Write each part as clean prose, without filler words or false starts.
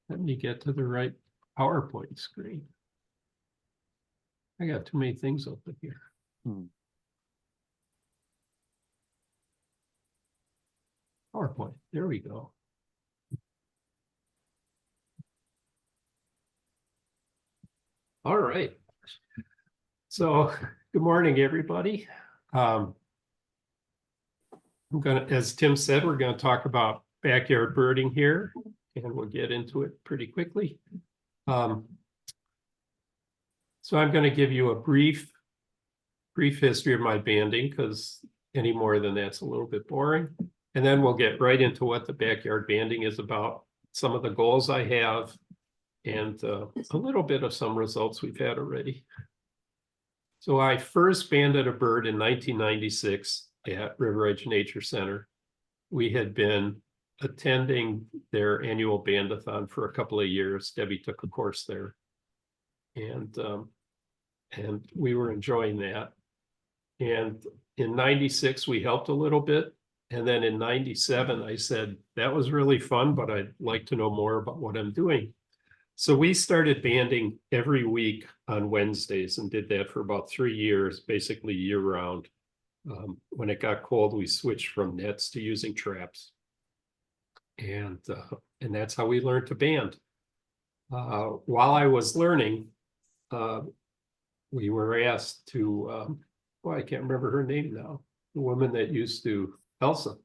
Let me get to the right PowerPoint screen. I got too many things open here. PowerPoint, there we go. All right. So good morning, everybody. I'm gonna, as Tim said, we're gonna talk about backyard birding here, and we'll get into it pretty quickly. So I'm gonna give you a brief history of my banding, because any more than that's a little bit boring. And then we'll get right into what the backyard banding is about, some of the goals I have, and a little bit of some results we've had already. So I first banded a bird in 1996 at River Edge Nature Center. We had been attending their annual bandathon for a couple of years. Debbie took a course there, and we were enjoying that. And in 96, we helped a little bit. And then in 97, I said, that was really fun, but I'd like to know more about what I'm doing. So we started banding every week on Wednesdays and did that for about 3 years, basically year round. When it got cold, we switched from nets to using traps. And that's how we learned to band. While I was learning, we were asked to, well, I can't remember her name now, the woman that used to, Elsa.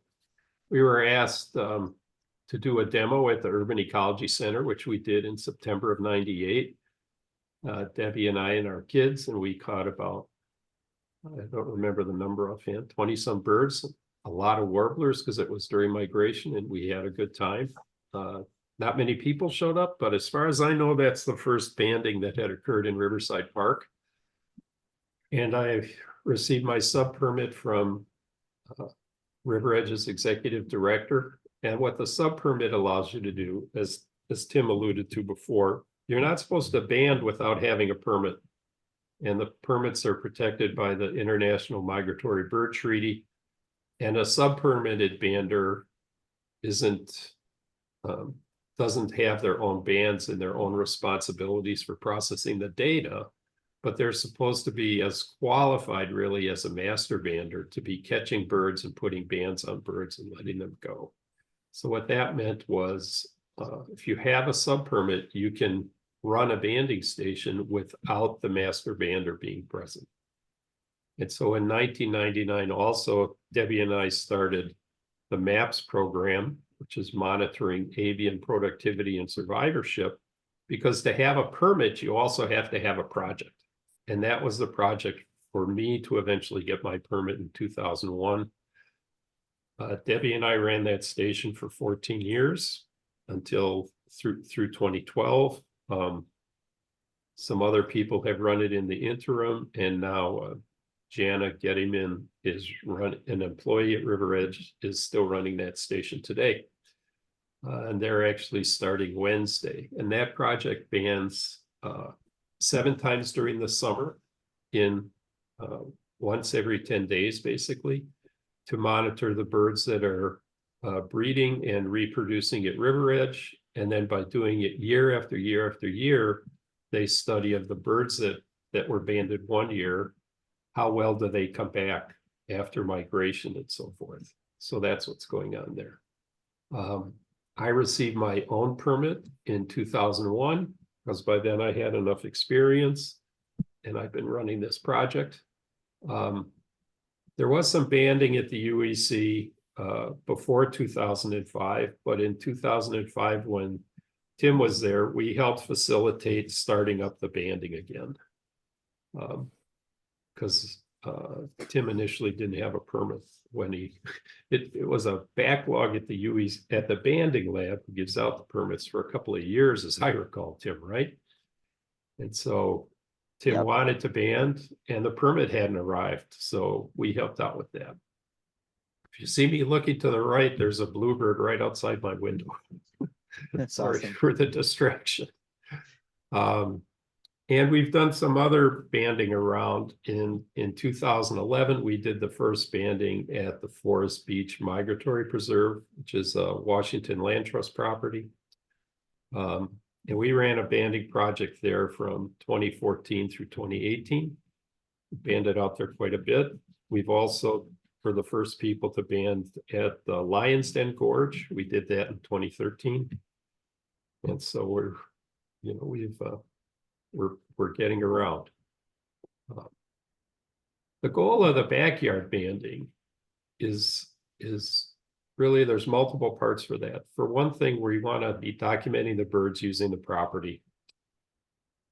We were asked to do a demo at the Urban Ecology Center, which we did in September of '98. Debbie and I and our kids, and we caught about, I don't remember the number offhand, 20 some birds, a lot of warblers because it was during migration, and we had a good time. Not many people showed up, but as far as I know, that's the first banding that had occurred in Riverside Park. And I received my sub permit from River Edge's executive director. And what the sub permit allows you to do, as Tim alluded to before, you're not supposed to band without having a permit. And the permits are protected by the International Migratory Bird Treaty. And a sub permitted bander doesn't have their own bands and their own responsibilities for processing the data, but they're supposed to be as qualified really as a master bander to be catching birds and putting bands on birds and letting them go. So what that meant was, if you have a sub permit, you can run a banding station without the master bander being present. And so in 1999, also, Debbie and I started the MAPS program, which is monitoring avian productivity and survivorship, because to have a permit, you also have to have a project. And that was the project for me to eventually get my permit in 2001. Debbie and I ran that station for 14 years until through 2012. Some other people have run it in the interim, and now Jana Gettyman is an employee at River Edge, is still running that station today. And they're actually starting Wednesday. And that project bands 7 times during the summer, in once every 10 days, basically, to monitor the birds that are breeding and reproducing at River Edge. And then by doing it year after year after year, they study of the birds that were banded one year, how well do they come back after migration and so forth. So that's what's going on there. I received my own permit in 2001, because by then I had enough experience and I've been running this project. There was some banding at the UEC before 2005, but in 2005, when Tim was there, we helped facilitate starting up the banding again. Because Tim initially didn't have a permit when it was a backlog at the UEC, at the banding lab, who gives out the permits for a couple of years, as I recall, Tim, right? And so Tim wanted to band, and the permit hadn't arrived, so we helped out with that. If you see me looking to the right, there's a bluebird right outside my window. That's Sorry awesome. for the distraction. And we've done some other banding around. In 2011, we did the first banding at the Forest Beach Migratory Preserve, which is a Washington Land Trust property. And we ran a banding project there from 2014 through 2018. Banded out there quite a bit. We've also, for the first people to band at the Lion's Den Gorge, we did that in 2013. And so we're, you know, we're getting around. The goal of the backyard banding is really, there's multiple parts for that. For one thing, we want to be documenting the birds using the property.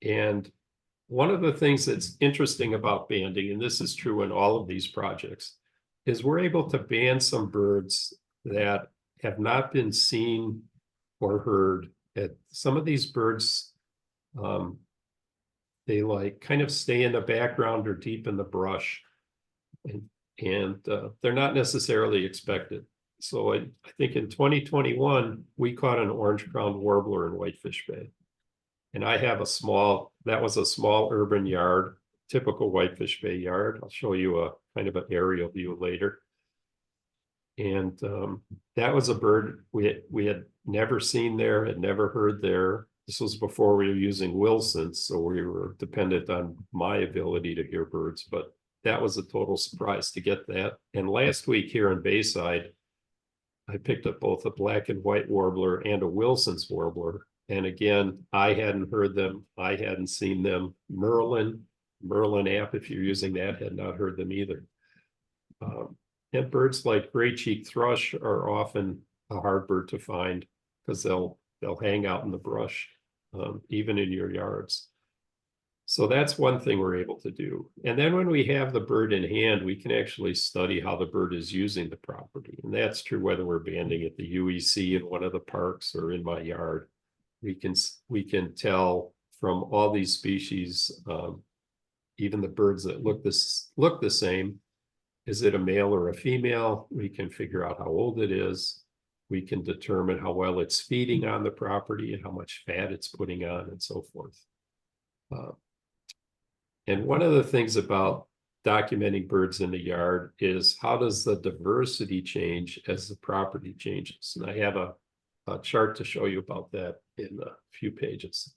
And one of the things that's interesting about banding, and this is true in all of these projects, is we're able to band some birds that have not been seen or heard. Some of these birds, they like kind of stay in the background or deep in the brush, and they're not necessarily expected. So I think in 2021, we caught an orange-crowned warbler in Whitefish Bay. And I have that was a small urban yard, typical Whitefish Bay yard. I'll show you a kind of an aerial view later. And that was a bird we had never seen there, had never heard there. This was before we were using Wilson's, so we were dependent on my ability to hear birds, but that was a total surprise to get that. And last week here in Bayside, I picked up both a black and white warbler and a Wilson's warbler. And again, I hadn't heard them. I hadn't seen them. Merlin app, if you're using that, had not heard them either. And birds like gray-cheeked thrush are often a hard bird to find because they'll hang out in the brush, even in your yards. So that's one thing we're able to do. And then when we have the bird in hand, we can actually study how the bird is using the property. And that's true whether we're banding at the UEC in one of the parks or in my yard. We can tell from all these species, even the birds that look the same, is it a male or a female? We can figure out how old it is. We can determine how well it's feeding on the property and how much fat it's putting on and so forth. And one of the things about documenting birds in the yard is how does the diversity change as the property changes? And I have a chart to show you about that in a few pages.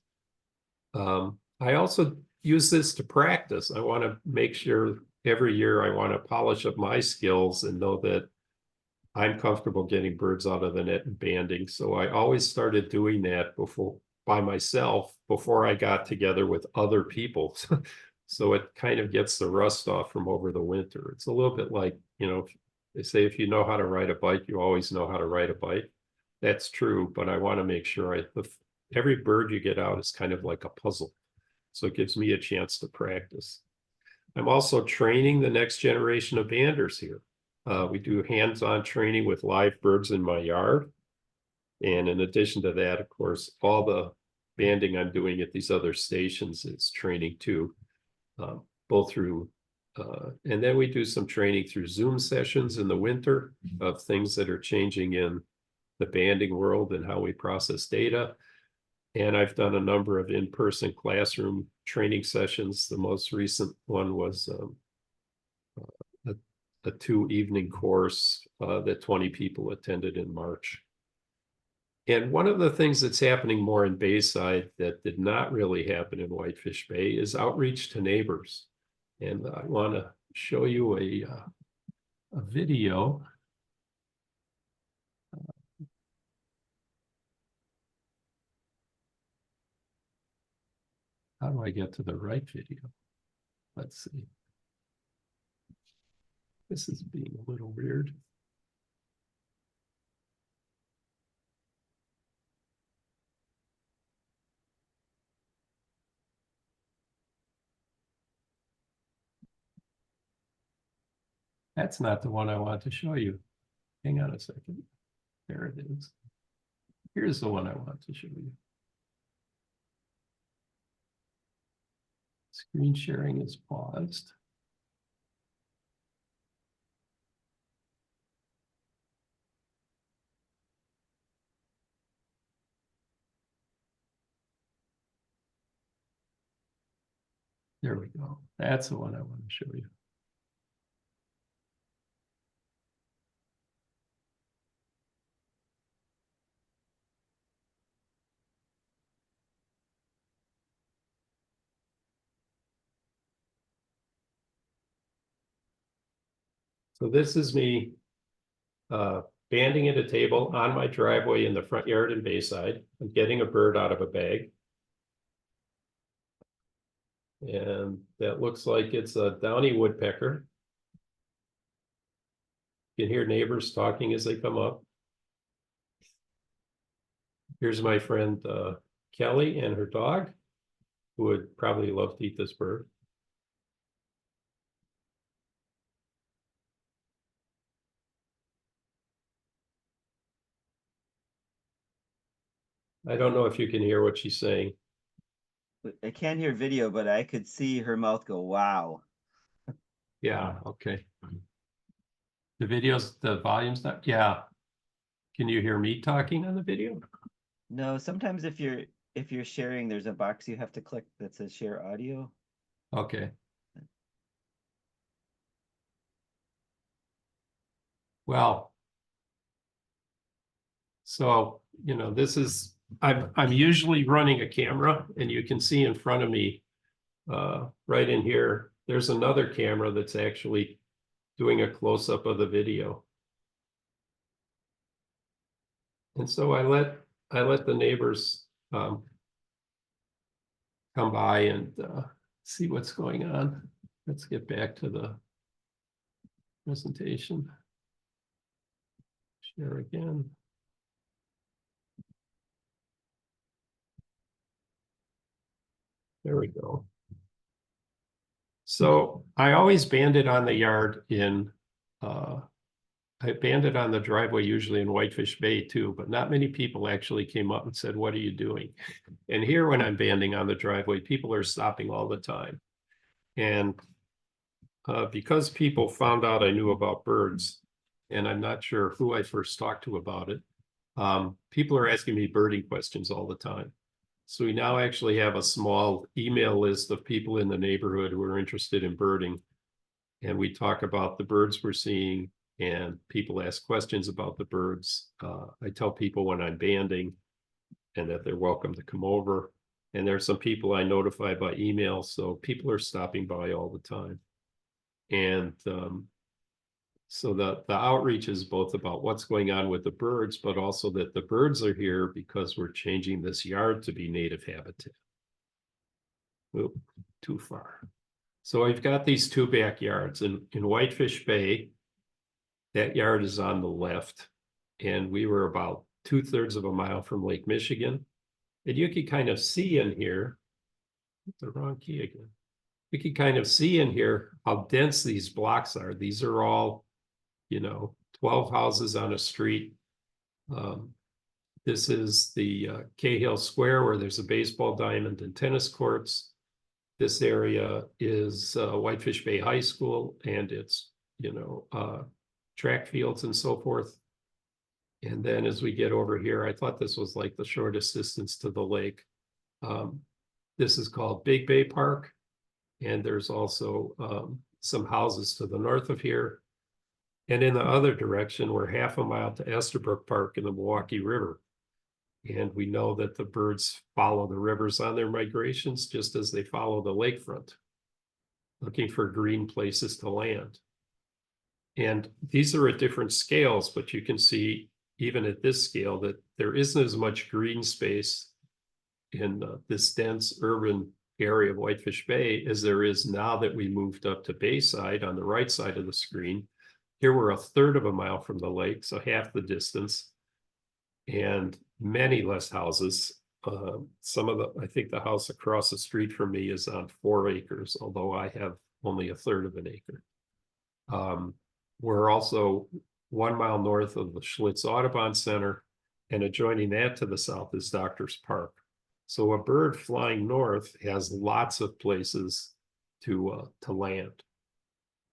I also use this to practice. I want to make sure every year I want to polish up my skills and know that I'm comfortable getting birds out of the net and banding. So I always started doing that by myself before I got together with other people. So it kind of gets the rust off from over the winter. It's a little bit like, you know, they say if you know how to ride a bike, you always know how to ride a bike. That's true, but I want to make sure every bird you get out is kind of like a puzzle. So it gives me a chance to practice. I'm also training the next generation of banders here. We do hands-on training with live birds in my yard. And in addition to that, of course, all the banding I'm doing at these other stations is training too. Both through, and then we do some training through Zoom sessions in the winter of things that are changing in the banding world and how we process data. And I've done a number of in-person classroom training sessions. The most recent one was a 2-evening course that 20 people attended in March. And one of the things that's happening more in Bayside that did not really happen in Whitefish Bay is outreach to neighbors. And I want to show you a video. How do I get to the right video? Let's see. This is being a little weird. That's not the one I want to show you. Hang on a second. There it is. Here's the one I want to show you. Screen sharing is paused. There we go. That's the one I want to show you. So this is me banding at a table on my driveway in the front yard in Bayside. I'm getting a bird out of a bag. And that looks like it's a downy woodpecker. You can hear neighbors talking as they come up. Here's my friend Kelly and her dog, who would probably love to eat this bird. I don't know if you can hear what she's saying. I can't hear video, but I could see her mouth go, wow. Yeah, okay. The videos, the volume's not, yeah. Can you hear me talking on the video? No, sometimes if you're sharing, there's a box you have to click that says share audio. Okay. Well, so, you know, this is, I'm usually running a camera, and you can see in front of me, right in here, there's another camera that's actually doing a close-up of the video. And so I let the neighbors come by and see what's going on. Let's get back to the presentation. Share again. There we go. So I always banded on the yard in, I banded on the driveway usually in Whitefish Bay too, but not many people actually came up and said, what are you doing? And here when I'm banding on the driveway, people are stopping all the time. And because people found out I knew about birds, and I'm not sure who I first talked to about it, people are asking me birding questions all the time. So we now actually have a small email list of people in the neighborhood who are interested in birding. And we talk about the birds we're seeing, and people ask questions about the birds. I tell people when I'm banding and that they're welcome to come over. And there's some people I notify by email. So people are stopping by all the time. And so the outreach is both about what's going on with the birds, but also that the birds are here because we're changing this yard to be native habitat. Oop, too far. So I've got these two backyards in Whitefish Bay. That yard is on the left, and we were about 2/3 of a mile from Lake Michigan. And you can kind of see in here, the wrong key again. You can kind of see in here how dense these blocks are. These are all, 12 houses on a street. This is the Cahill Square, where there's a baseball diamond and tennis courts. This area is Whitefish Bay High School, and it's, track fields and so forth. And then as we get over here, I thought this was like the shortest distance to the lake. This is called Big Bay Park. And there's also some houses to the north of here. And in the other direction, we're 1/2 mile to Estabrook Park in the Milwaukee River. And we know that the birds follow the rivers on their migrations, just as they follow the lakefront, looking for green places to land. And these are at different scales, but you can see even at this scale that there isn't as much green space in this dense urban area of Whitefish Bay as there is now that we moved up to Bayside on the right side of the screen. Here we're 1/3 of a mile from the lake, so half the distance, and many less houses. I think the house across the street from me is on 4 acres, although I have only 1/3 of an acre. We're also 1 mile north of the Schlitz Audubon Center, and adjoining that to the south is Doctor's Park. So a bird flying north has lots of places to land.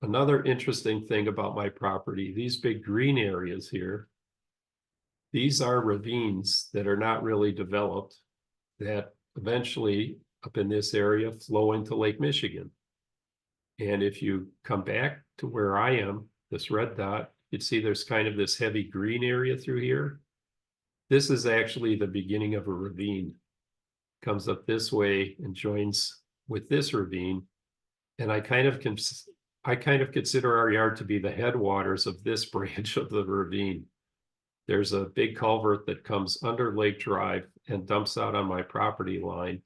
Another interesting thing about my property, these big green areas here, these are ravines that are not really developed, that eventually up in this area flow into Lake Michigan. And if you come back to where I am, this red dot, you'd see there's kind of this heavy green area through here. This is actually the beginning of a ravine. Comes up this way and joins with this ravine. And I kind of I kind of consider our yard to be the headwaters of this branch of the ravine. There's a big culvert that comes under Lake Drive and dumps out on my property line.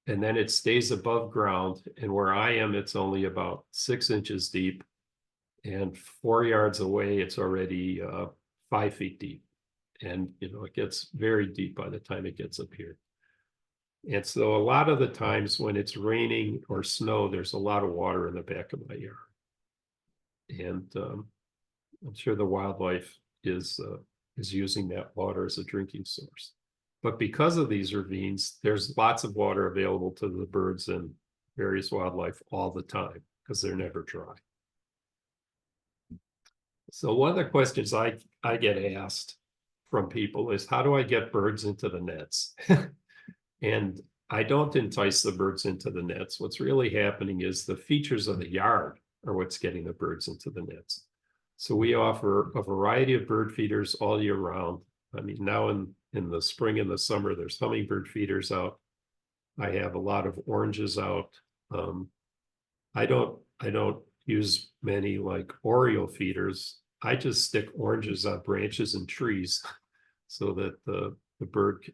And then it stays above ground. And where I am, it's only about 6 inches deep. And 4 yards away, it's already 5 feet deep. And, you know, it gets very deep by the time it gets up here. And so a lot of the times when it's raining or snow, there's a lot of water in the back of my yard. And I'm sure the wildlife is using that water as a drinking source. But because of these ravines, there's lots of water available to the birds and various wildlife all the time because they're never dry. So one of the questions I get asked from people is, how do I get birds into the nets? And I don't entice the birds into the nets. What's really happening is the features of the yard are what's getting the birds into the nets. So we offer a variety of bird feeders all year round. I mean, now in the spring and the summer, there's hummingbird feeders out. I have a lot of oranges out. I don't use many like Oriole feeders. I just stick oranges on branches and trees so that the bird,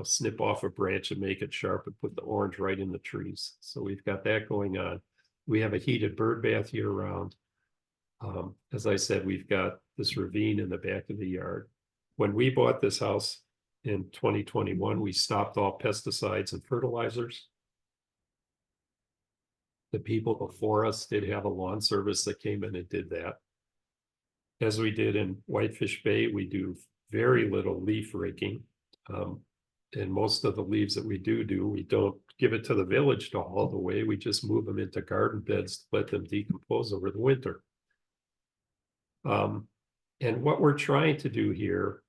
snip off a branch and make it sharp and put the orange right in the trees. So we've got that going on. We have a heated bird bath year round. As I said, we've got this ravine in the back of the yard. When we bought this house in 2021, we stopped all pesticides and fertilizers. The people before us did have a lawn service that came in and did that. As we did in Whitefish Bay, we do very little leaf raking. And most of the leaves that we do, we don't give it to the village to haul away. We just move them into garden beds to let them decompose over the winter. And what we're trying to do here,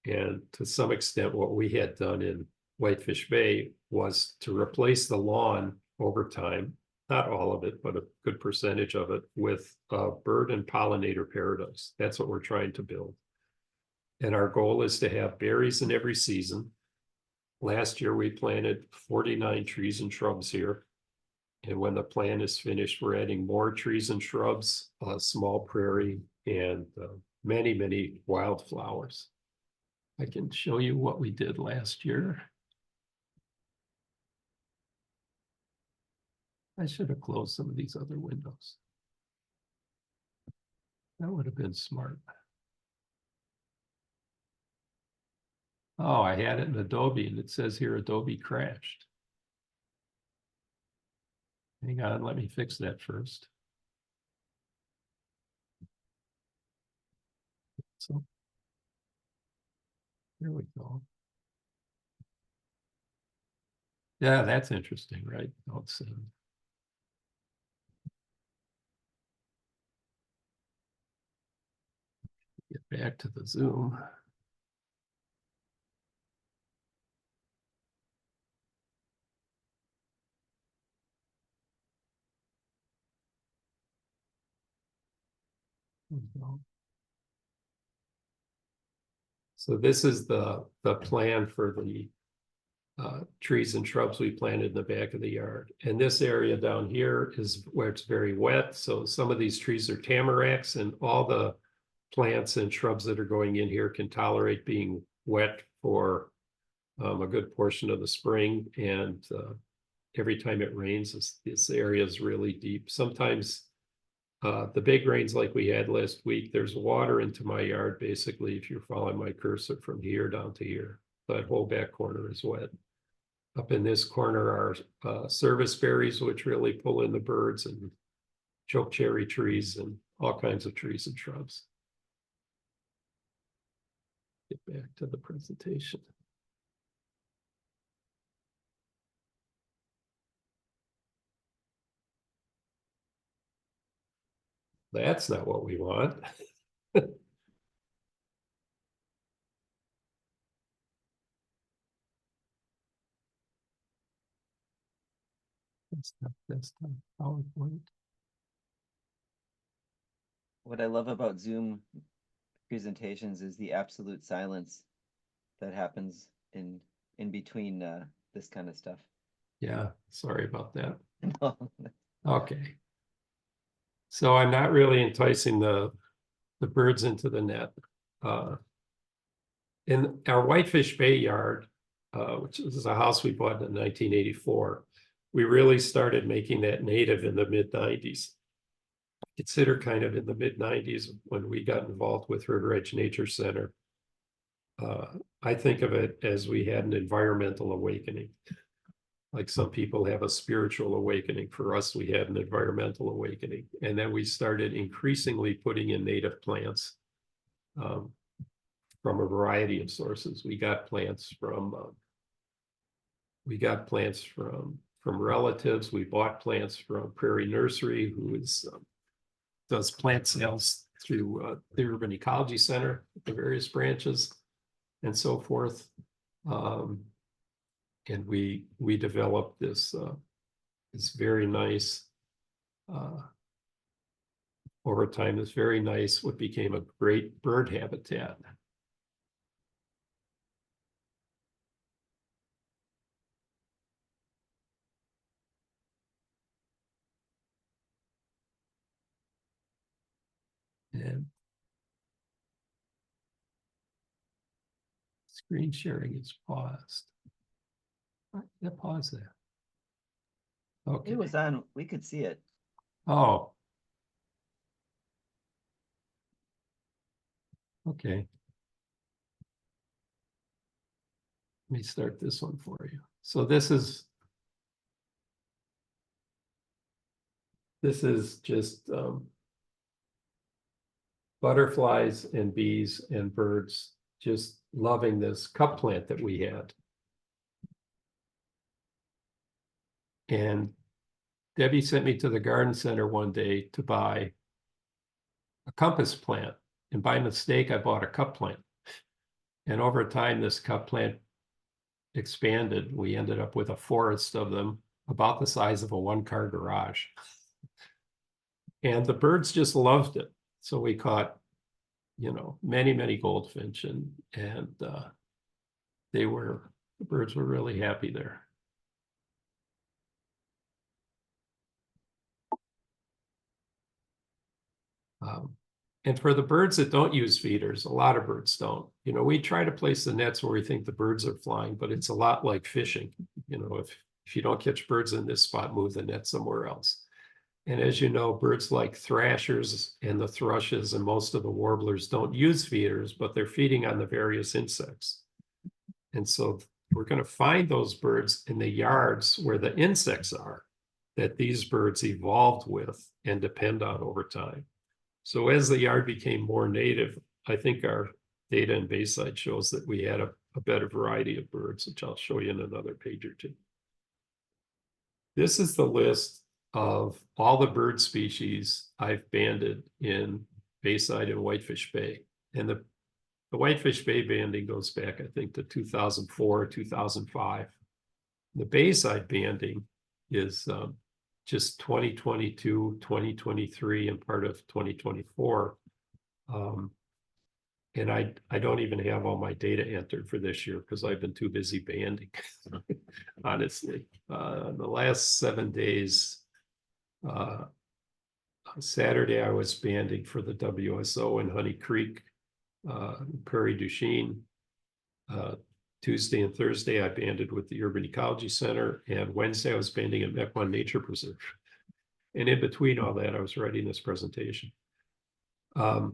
and to some extent what we had done in Whitefish Bay, was to replace the lawn over time, not all of it, but a good percentage of it, with a bird and pollinator paradise. That's what we're trying to build. And our goal is to have berries in every season. Last year, we planted 49 trees and shrubs here. And when the plan is finished, we're adding more trees and shrubs, a small prairie, and many, many wildflowers. I can show you what we did last year. I should have closed some of these other windows. That would have been smart. Oh, I had it in Adobe and it says here Adobe crashed. Hang on, let me fix that first. So here we go. Yeah, that's interesting, right? Don't send. Get back to the Zoom. So this is the plan for the trees and shrubs we planted in the back of the yard. And this area down here is where it's very wet. So some of these trees are tamaracks, and all the plants and shrubs that are going in here can tolerate being wet for a good portion of the spring. And every time it rains, this area is really deep. Sometimes the big rains like we had last week, there's water into my yard, basically, if you're following my cursor from here down to here. That whole back corner is wet. Up in this corner are service berries, which really pull in the birds, and chokecherry trees and all kinds of trees and shrubs. Get back to the presentation. That's not what we want. Desktop, PowerPoint. What I love about Zoom presentations is the absolute silence that happens in between this kind of stuff. Yeah, sorry about that. No. Okay. So I'm not really enticing the birds into the net. In our Whitefish Bay yard, which is a house we bought in 1984, we really started making that native in the mid-90s. Consider kind of in the mid-90s when we got involved with River Edge Nature Center. I think of it as we had an environmental awakening. Like some people have a spiritual awakening. For us, we had an environmental awakening. And then we started increasingly putting in native plants from a variety of sources. We got plants from relatives. We bought plants from Prairie Nursery, who does plant sales through the Urban Ecology Center, the various branches, and so forth. And we developed this very nice, over time, this very nice, what became a great bird habitat. And screen sharing is paused. Yeah, pause there. Okay. It was on, we could see it. Oh. Okay. Let me start this one for you. So this is just butterflies and bees and birds just loving this cup plant that we had. And Debbie sent me to the garden center one day to buy a compass plant. And by mistake, I bought a cup plant. And over time, this cup plant expanded. We ended up with a forest of them about the size of a one-car garage. And the birds just loved it. So we caught, many, many goldfinch, and the birds were really happy there. And for the birds that don't use feeders, a lot of birds don't. We try to place the nets where we think the birds are flying, but it's a lot like fishing. If you don't catch birds in this spot, move the net somewhere else. And as you know, birds like thrashers and the thrushes and most of the warblers don't use feeders, but they're feeding on the various insects. And so we're going to find those birds in the yards where the insects are that these birds evolved with and depend on over time. So as the yard became more native, I think our data in Bayside shows that we had a better variety of birds, which I'll show you in another page or two. This is the list of all the bird species I've banded in Bayside and Whitefish Bay. And the Whitefish Bay banding goes back, I think, to 2004, 2005. The Bayside banding is just 2022, 2023, and part of 2024. And I don't even have all my data entered for this year because I've been too busy banding, honestly. The last 7 days, Saturday I was banding for the WSO in Honey Creek, Prairie du Chien. Tuesday and Thursday I banded with the Urban Ecology Center, and Wednesday I was banding at Mequon Nature Preserve. And in between all that, I was writing this presentation. The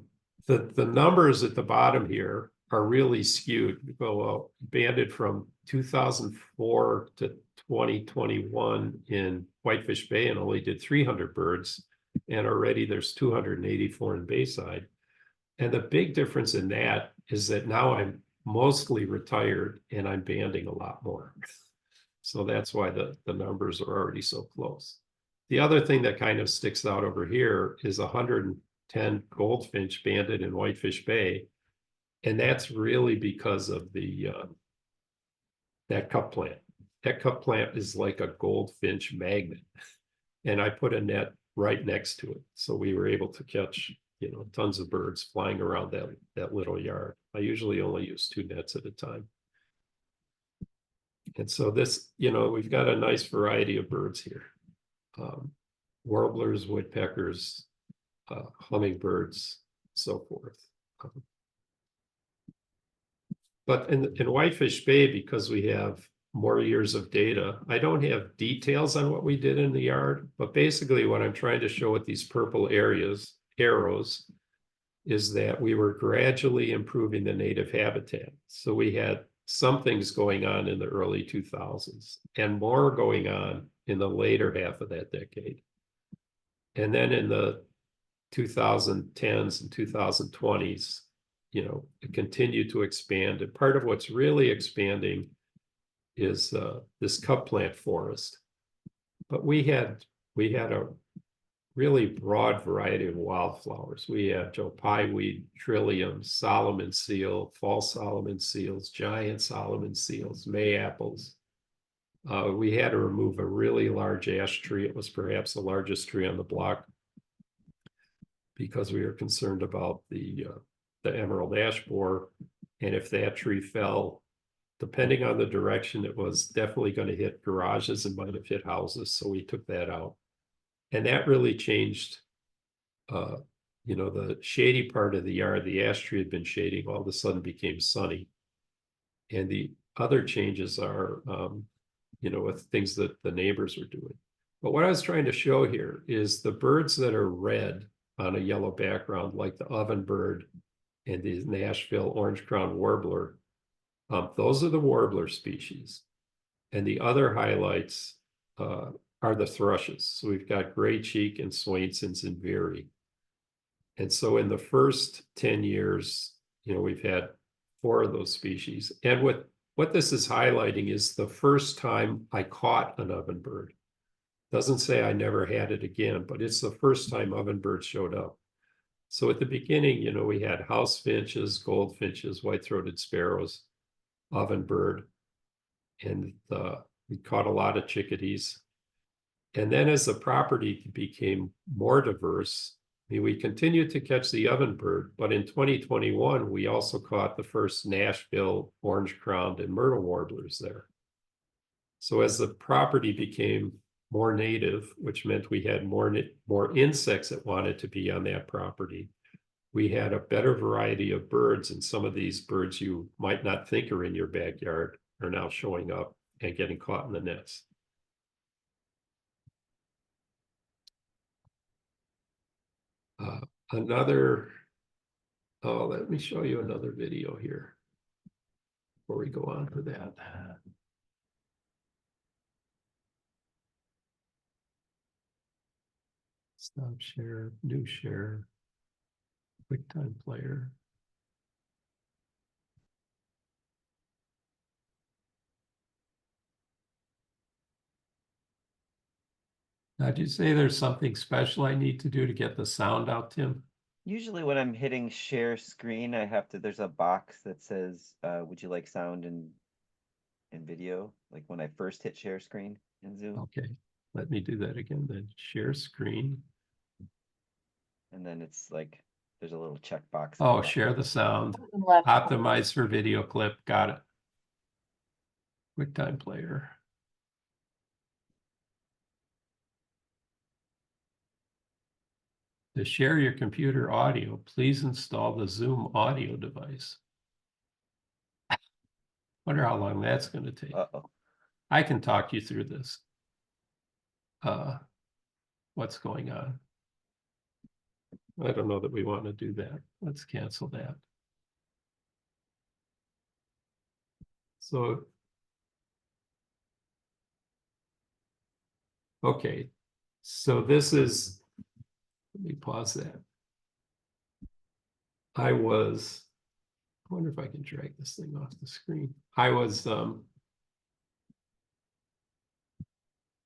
numbers at the bottom here are really skewed. We go banded from 2004 to 2021 in Whitefish Bay and only did 300 birds. And already there's 284 in Bayside. And the big difference in that is that now I'm mostly retired and I'm banding a lot more. So that's why the numbers are already so close. The other thing that kind of sticks out over here is 110 goldfinch banded in Whitefish Bay. And that's really because of that cup plant. That cup plant is like a goldfinch magnet. And I put a net right next to it. So we were able to catch, tons of birds flying around that little yard. I usually only use 2 nets at a time. And so this, we've got a nice variety of birds here. Warblers, woodpeckers, hummingbirds, so forth. But in Whitefish Bay, because we have more years of data, I don't have details on what we did in the yard, but basically what I'm trying to show with these purple arrows is that we were gradually improving the native habitat. So we had some things going on in the early 2000s and more going on in the later half of that decade. And then in the 2010s and 2020s, it continued to expand. And part of what's really expanding is this cup plant forest. But we had a really broad variety of wildflowers. We had Joe Pyeweed, Trillium, Solomon seal, false Solomon seals, giant Solomon seals, Mayapples. We had to remove a really large ash tree. It was perhaps the largest tree on the block because we were concerned about the emerald ash borer. And if that tree fell, depending on the direction, it was definitely going to hit garages and might have hit houses. So we took that out. And that really changed, the shady part of the yard. The ash tree had been shading, all of a sudden became sunny. And the other changes are, with things that the neighbors were doing. But what I was trying to show here is the birds that are red on a yellow background, like the ovenbird and the Nashville orange-crowned warbler. Those are the warbler species. And the other highlights are the thrushes. So we've got gray cheek and Swainson's and Veery. And so in the first 10 years, we've had 4 of those species. And what this is highlighting is the first time I caught an ovenbird. Doesn't say I never had it again, but it's the first time ovenbirds showed up. So at the beginning, we had house finches, goldfinches, white-throated sparrows, ovenbird, and we caught a lot of chickadees. And then as the property became more diverse, we continued to catch the ovenbird, but in 2021, we also caught the first Nashville orange-crowned and myrtle warblers there. So as the property became more native, which meant we had more insects that wanted to be on that property, we had a better variety of birds, and some of these birds you might not think are in your backyard are now showing up and getting caught in the nets. Let me show you another video here before we go on to that. Stop share, new share, QuickTime player. Now, did you say there's something special I need to do to get the sound out, Tim? Usually when I'm hitting share screen, there's a box that says, would you like sound and video? Like when I first hit share screen in Zoom. Okay, let me do that again then. Share screen. And then it's like, there's a little checkbox. Oh, share the sound. Optimize for video clip. Got it. QuickTime player. To share your computer audio, please install the Zoom audio device. Wonder how long that's going to take. Uh-oh. I can talk you through this. What's going on? I don't know that we want to do that. Let's cancel that. So, okay. So this is, let me pause that. I wonder if I can drag this thing off the screen.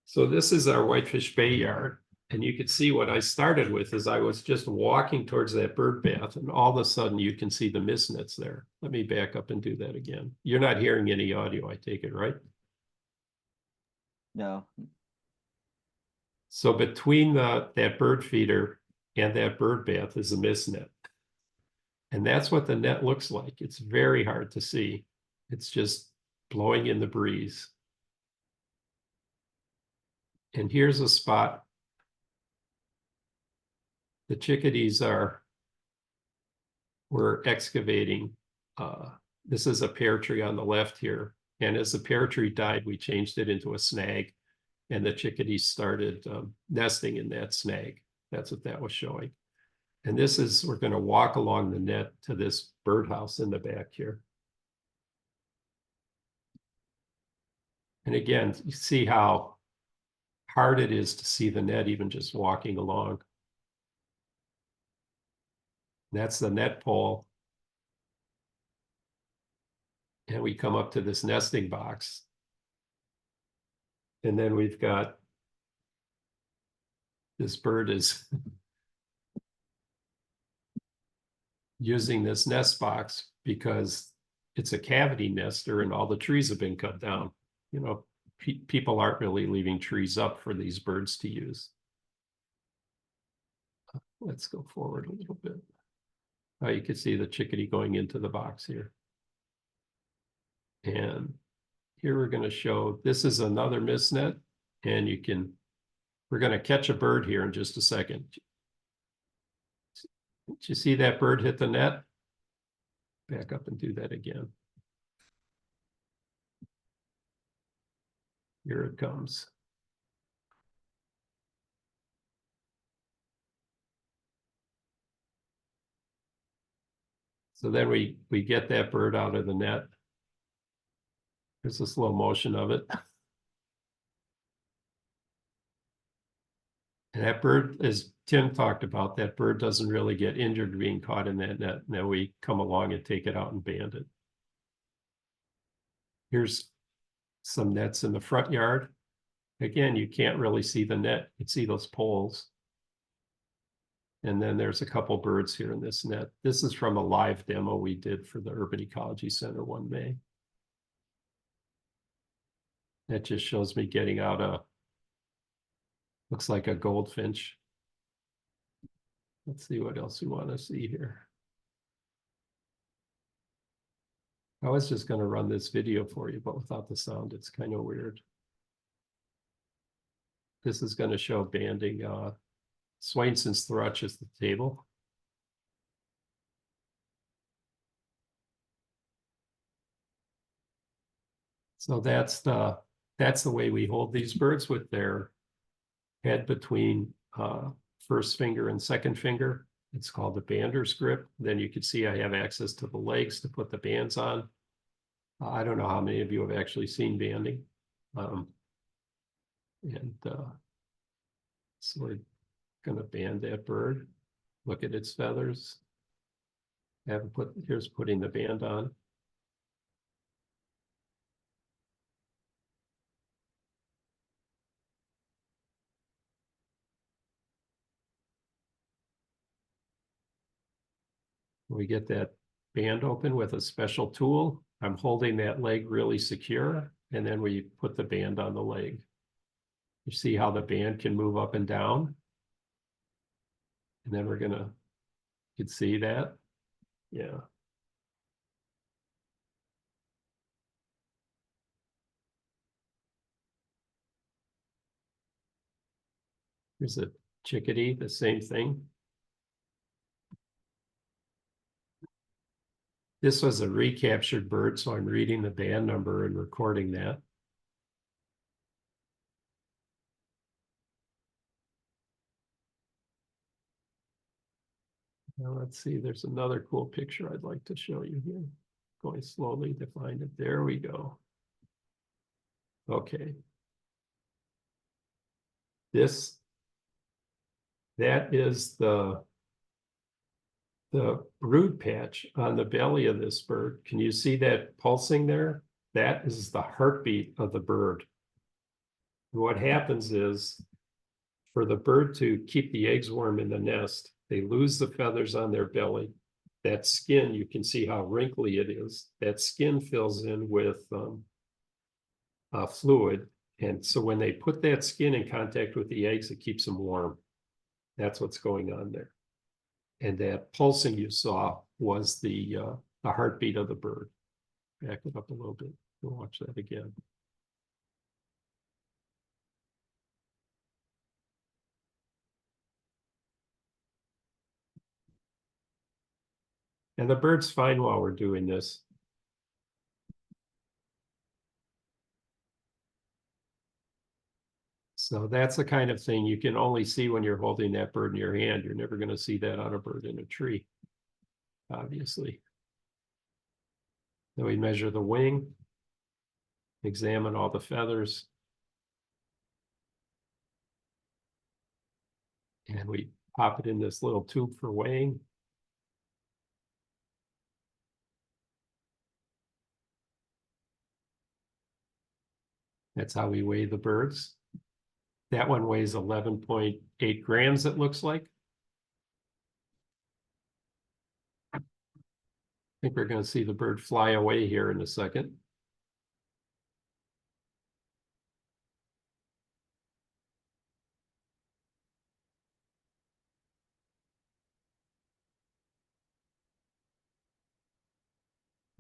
So this is our Whitefish Bay yard. And you can see what I started with is I was just walking towards that bird bath, and all of a sudden you can see the mist nets there. Let me back up and do that again. You're not hearing any audio, I take it, right? No. So between that bird feeder and that bird bath is a mist net. And that's what the net looks like. It's very hard to see. It's just blowing in the breeze. And here's a spot the chickadees we're excavating. This is a pear tree on the left here. And as the pear tree died, we changed it into a snag, and the chickadees started nesting in that snag. That's what that was showing. And this is, we're going to walk along the net to this birdhouse in the back here. And again, you see how hard it is to see the net even just walking along. That's the net pole. And we come up to this nesting box. And then we've got this bird is using this nest box because it's a cavity nester and all the trees have been cut down. You know, people aren't really leaving trees up for these birds to use. Let's go forward a little bit. You can see the chickadee going into the box here. And here we're going to show, this is another mist net, and we're going to catch a bird here in just a second. Did you see that bird hit the net? Back up and do that again. Here it comes. So then we get that bird out of the net. There's a slow motion of it. And that bird, as Tim talked about, that bird doesn't really get injured being caught in that net. Now we come along and take it out and band it. Here's some nets in the front yard. Again, you can't really see the net. You can see those poles. And then there's a couple birds here in this net. This is from a live demo we did for the Urban Ecology Center one May. That just shows me getting out looks like a goldfinch. Let's see what else we want to see here. I was just going to run this video for you, but without the sound, it's kind of weird. This is going to show banding. Swainson's thrush is the table. So that's the way we hold these birds, with their head between first finger and second finger. It's called the bander's grip. Then you can see I have access to the legs to put the bands on. I don't know how many of you have actually seen banding. So we're going to band that bird. Look at its feathers. Here's putting the band on. We get that band open with a special tool. I'm holding that leg really secure, and then we put the band on the leg. You see how the band can move up and down? And then you can see that. Yeah. Here's a chickadee, the same thing. This was a recaptured bird, so I'm reading the band number and recording that. Now let's see, there's another cool picture I'd like to show you here. Going slowly to find it. There we go. Okay. That is the brood patch on the belly of this bird. Can you see that pulsing there? That is the heartbeat of the bird. And what happens is, for the bird to keep the eggs warm in the nest, they lose the feathers on their belly. That skin, you can see how wrinkly it is. That skin fills in with fluid. And so when they put that skin in contact with the eggs, it keeps them warm. That's what's going on there. And that pulsing you saw was the heartbeat of the bird. Back it up a little bit. We'll watch that again. And the bird's fine while we're doing this. So that's the kind of thing you can only see when you're holding that bird in your hand. You're never going to see that on a bird in a tree, obviously. Then we measure the wing, examine all the feathers, and we pop it in this little tube for weighing. That's how we weigh the birds. That one weighs 11.8 grams, it looks like. I think we're going to see the bird fly away here in a second.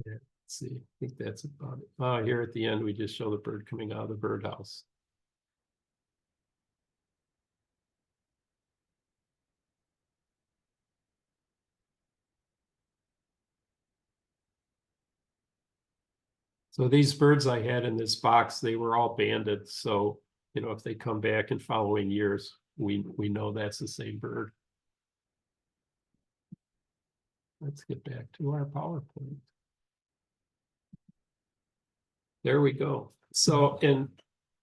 Yeah, let's see, I think that's about it. Here at the end, we just show the bird coming out of the birdhouse. So these birds I had in this box, they were all banded. So, you know, if they come back in following years, we know that's the same bird. Let's get back to our PowerPoint. There we go. So in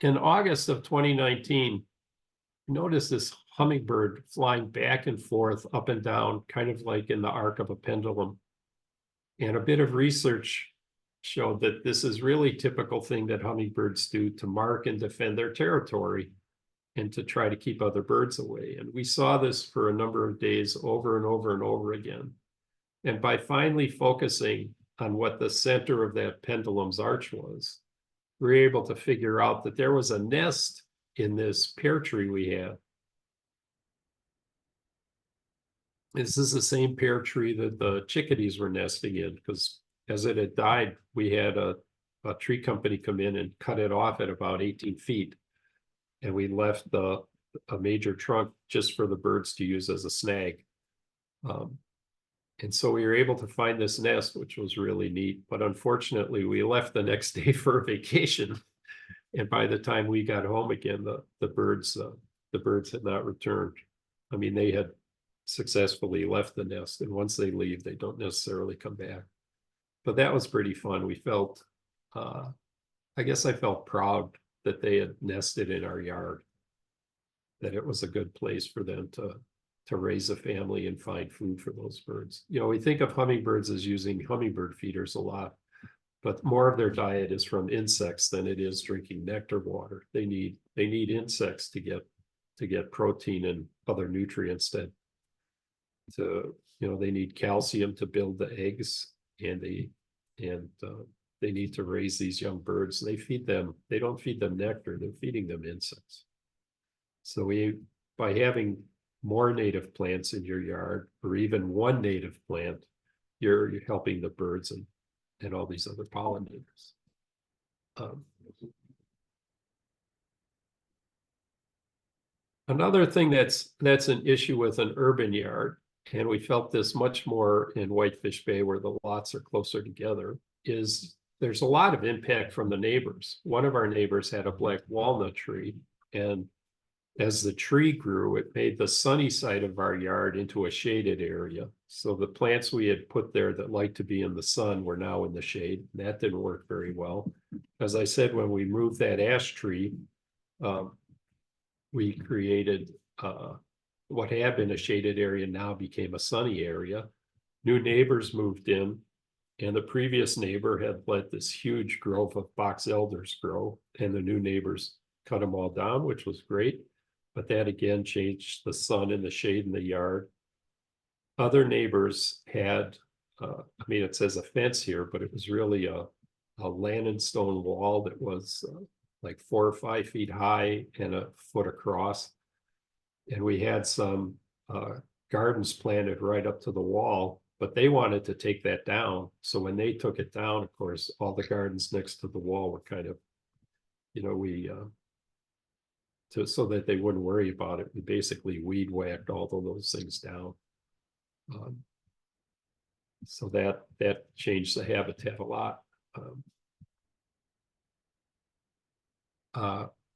August of 2019, notice this hummingbird flying back and forth, up and down, kind of like in the arc of a pendulum. And a bit of research showed that this is really typical thing that hummingbirds do to mark and defend their territory and to try to keep other birds away. And we saw this for a number of days over and over and over again. And by finally focusing on what the center of that pendulum's arch was, we were able to figure out that there was a nest in this pear tree we had. This is the same pear tree that the chickadees were nesting in, because as it had died, we had a tree company come in and cut it off at about 18 feet. And we left a major trunk just for the birds to use as a snag. And so we were able to find this nest, which was really neat. But unfortunately, we left the next day for a vacation. And by the time we got home again, the birds had not returned. I mean, they had successfully left the nest, and once they leave, they don't necessarily come back. But that was pretty fun. We felt, I guess I felt proud that they had nested in our yard, that it was a good place for them to raise a family and find food for those birds. You know, we think of hummingbirds as using hummingbird feeders a lot, but more of their diet is from insects than it is drinking nectar water. They need insects to get protein and other nutrients that they need calcium to build the eggs, and they need to raise these young birds. They don't feed them nectar, they're feeding them insects. So by having more native plants in your yard, or even one native plant, you're helping the birds and all these other pollinators. Another thing that's an issue with an urban yard, and we felt this much more in Whitefish Bay where the lots are closer together, is there's a lot of impact from the neighbors. One of our neighbors had a black walnut tree, and as the tree grew, it made the sunny side of our yard into a shaded area. So the plants we had put there that like to be in the sun were now in the shade. That didn't work very well. As I said, when we moved that ash tree, we created what had been a shaded area now became a sunny area. New neighbors moved in, and the previous neighbor had let this huge grove of box elders grow, and the new neighbors cut them all down, which was great. But that again changed the sun and the shade in the yard. Other neighbors had, it says a fence here, but it was really a land and stone wall that was like 4 or 5 feet high and a foot across. And we had some gardens planted right up to the wall, but they wanted to take that down. So when they took it down, of course, all the gardens next to the wall were kind of, so that they wouldn't worry about it, we basically weed whacked all of those things down. So that changed the habitat a lot.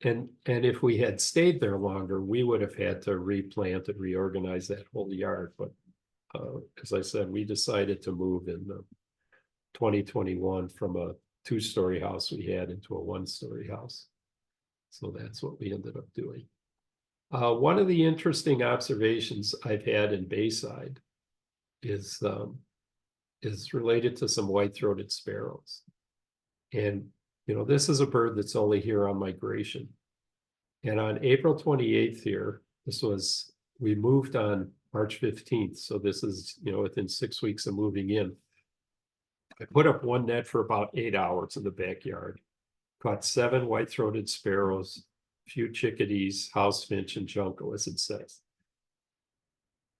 And if we had stayed there longer, we would have had to replant and reorganize that whole yard. But as I said, we decided to move in 2021 from a 2-story house we had into a 1-story house. So that's what we ended up doing. One of the interesting observations I've had in Bayside is related to some white-throated sparrows. And, you know, this is a bird that's only here on migration. And on April 28th here, we moved on March 15th. So this is, you know, within 6 weeks of moving in. I put up one net for about 8 hours in the backyard, caught 7 white-throated sparrows, a few chickadees, house finch, and junco, as it says.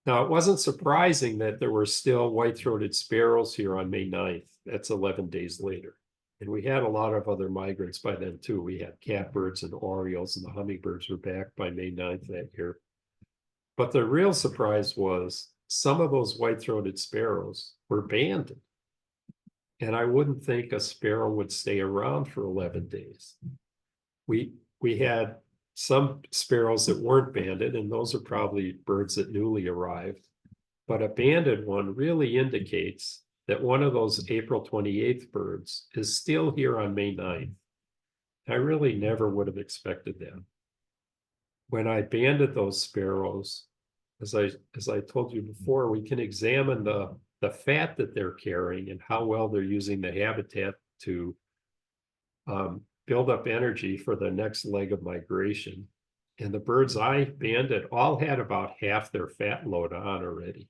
Now, it wasn't surprising that there were still white-throated sparrows here on May 9th. That's 11 days later. And we had a lot of other migrants by then, too. We had catbirds and orioles, and the hummingbirds were back by May 9th that year. But the real surprise was some of those white-throated sparrows were banded. And I wouldn't think a sparrow would stay around for 11 days. We had some sparrows that weren't banded, and those are probably birds that newly arrived. But a banded one really indicates that one of those April 28th birds is still here on May 9th. I really never would have expected that. When I banded those sparrows, as I told you before, we can examine the fat that they're carrying and how well they're using the habitat to build up energy for the next leg of migration. And the birds I banded all had about half their fat load on already.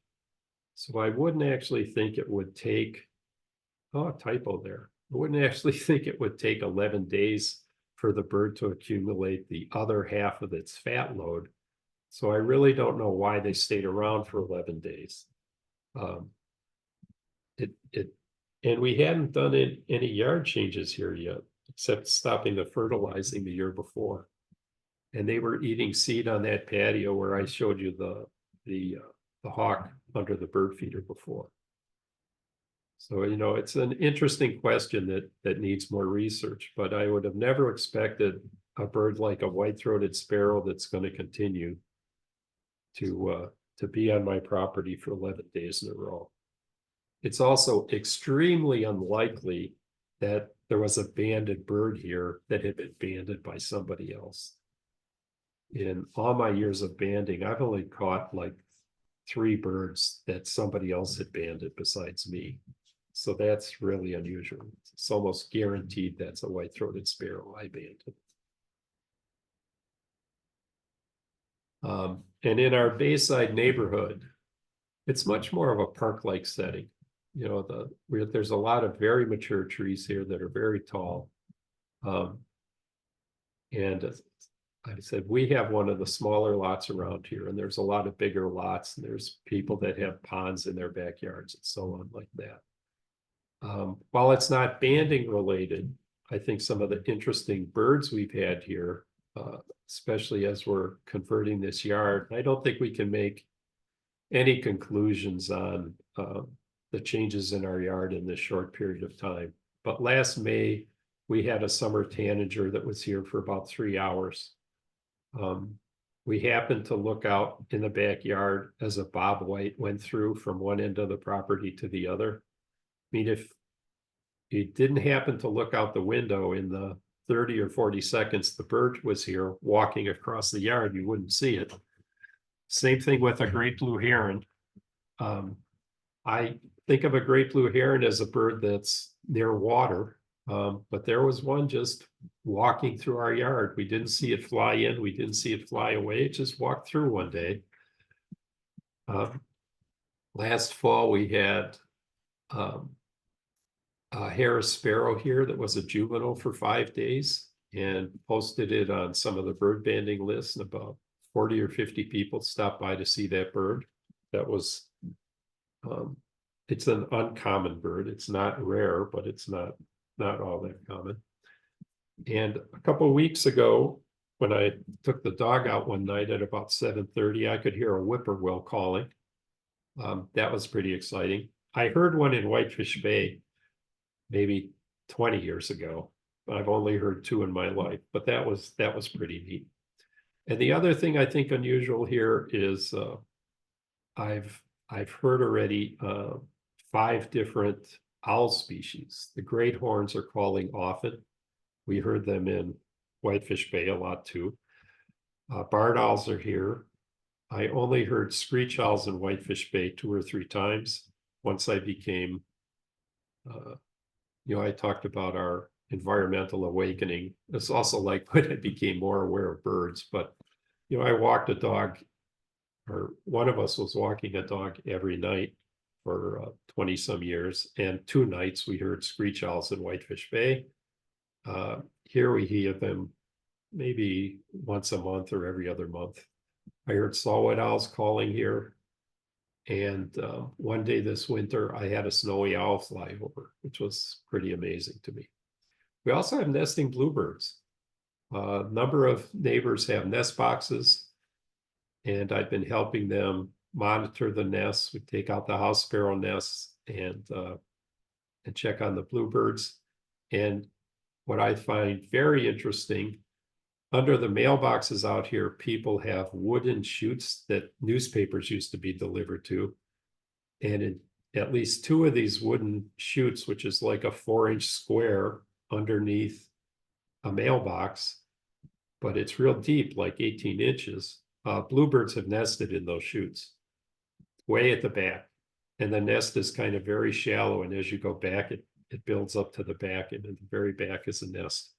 So I wouldn't actually think it would take, oh, a typo there. I wouldn't actually think it would take 11 days for the bird to accumulate the other half of its fat load. So I really don't know why they stayed around for 11 days. And we hadn't done any yard changes here yet, except stopping the fertilizing the year before. And they were eating seed on that patio where I showed you the hawk under the bird feeder before. So, you know, it's an interesting question that needs more research, but I would have never expected a bird like a white-throated sparrow that's going to continue to be on my property for 11 days in a row. It's also extremely unlikely that there was a banded bird here that had been banded by somebody else. In all my years of banding, I've only caught like 3 birds that somebody else had banded besides me. So that's really unusual. It's almost guaranteed that's a white-throated sparrow I banded. And in our Bayside neighborhood, it's much more of a park-like setting. You know, there's a lot of very mature trees here that are very tall. And as I said, we have one of the smaller lots around here, and there's a lot of bigger lots, and there's people that have ponds in their backyards and so on like that. While it's not banding related, I think some of the interesting birds we've had here, especially as we're converting this yard, I don't think we can make any conclusions on the changes in our yard in this short period of time. But last May, we had a summer tanager that was here for about 3 hours. We happened to look out in the backyard as a bobwhite went through from one end of the property to the other. I mean, if you didn't happen to look out the window in the 30 or 40 seconds the bird was here walking across the yard, you wouldn't see it. Same thing with a great blue heron. I think of a great blue heron as a bird that's near water, but there was one just walking through our yard. We didn't see it fly in, we didn't see it fly away. It just walked through one day. Last fall, we had a Harris sparrow here that was a juvenile for 5 days and posted it on some of the bird banding lists, and about 40 or 50 people stopped by to see that bird. That was, it's an uncommon bird. It's not rare, but it's not all that common. And a couple of weeks ago, when I took the dog out one night at about 7:30, I could hear a whippoorwill calling. That was pretty exciting. I heard one in Whitefish Bay maybe 20 years ago. I've only heard two in my life, but that was pretty neat. And the other thing I think unusual here is I've heard already 5 different owl species. The great horns are calling often. We heard them in Whitefish Bay a lot too. Barred owls are here. I only heard screech owls in Whitefish Bay 2 or 3 times. Once I became, I talked about our environmental awakening. It's also like when I became more aware of birds, but, I walked a dog, or one of us was walking a dog every night for 20 some years. And 2 nights we heard screech owls in Whitefish Bay. Here we hear them maybe once a month or every other month. I heard saw-whet owls calling here. And one day this winter, I had a snowy owl fly over, which was pretty amazing to me. We also have nesting bluebirds. A number of neighbors have nest boxes, and I've been helping them monitor the nests. We take out the house sparrow nests and check on the bluebirds. And what I find very interesting, under the mailboxes out here, people have wooden chutes that newspapers used to be delivered to. And in at least 2 of these wooden chutes, which is like a 4-inch square underneath a mailbox, but it's real deep, like 18 inches. Bluebirds have nested in those chutes, way at the back. And the nest is kind of very shallow. And as you go back, it builds up to the back, and at the very back is a nest.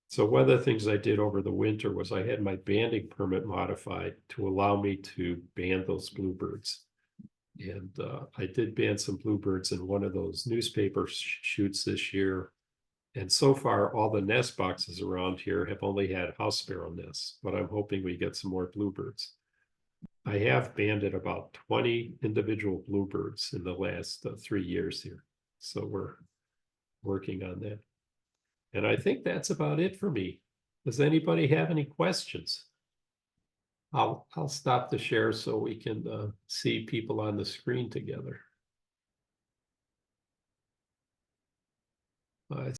So one of the things I did over the winter was I had my banding permit modified to allow me to band those bluebirds. And I did band some bluebirds in one of those newspaper shoots this year. And so far, all the nest boxes around here have only had house sparrow nests, but I'm hoping we get some more bluebirds. I have banded about 20 individual bluebirds in the last 3 years here. So we're working on that. And I think that's about it for me. Does anybody have any questions? I'll stop the share so we can see people on the screen together.